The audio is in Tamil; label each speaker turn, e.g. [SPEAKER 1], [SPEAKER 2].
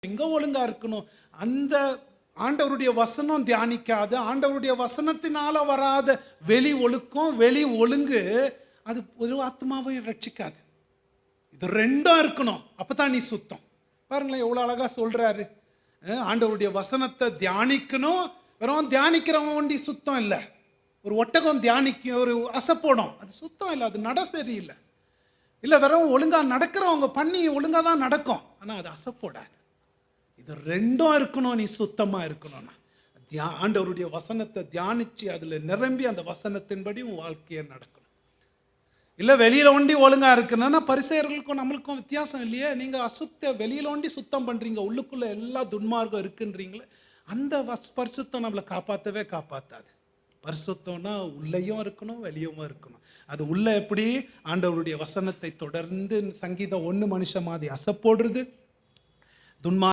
[SPEAKER 1] எங்க ஒழுங்கா இருக்கணும். அந்த ஆண்டவருடைய வசனம் தியானிக்காத, ஆண்டவருடைய வசனத்தினால வராத வெளி ஒழுக்கம், வெளி ஒழுங்கு அது ஒரு ஆத்மாவை ரட்சிக்காது. இது 2ம் இருக்கணும். அப்பதான் நீ சுத்தம். பாருங்களேன் எவ்வளவு அழகா சொல்றாரு. ஆண்டவருடைய வசனத்தை தியானிக்கணும். வெறும் தியானிக்கிறவன் ஒண்டி சுத்தம் இல்லை. ஒரு ஒட்டகம் தியானிக்கும், ஒரு அசைப்போடும், அது சுத்தம் இல்லை, அது நட சரியில்லை. இல்லை வெறும் ஒழுங்கா நடக்கிறவங்க பண்ணி ஒழுங்கா தான் நடக்கும், ஆனால் அது அசைப்போடாது. இது 2ம் இருக்கணும். நீ சுத்தமா இருக்கணும்னா ஆண்டவருடைய வசனத்தை தியானிச்சு அதுல நிரம்பி அந்த வசனத்தின்படி உன் வாழ்க்கையை நடக்கணும். இல்லை வெளியில ஒண்டி ஒழுங்கா இருக்குன்னா பரிசேயர்களுக்கும் நம்மளுக்கும் வித்தியாசம் இல்லையே. நீங்க வெளியில ஒண்டி சுத்தம் பண்றீங்க, உள்ளுக்குள்ள எல்லா துன்மார்க்கம் இருக்குன்றீங்களே. அந்த பரிசுத்தம் நம்மளை காப்பாற்றவே காப்பாற்றாது. பரிசுத்தம்னா உள்ளேயும் இருக்கணும், வெளியும் இருக்கணும். அது உள்ள எப்படி ஆண்டவருடைய வசனத்தை தொடர்ந்து சங்கீதம் 1 மனுஷ மாதிரி அசைப்போடுறது, துன்மா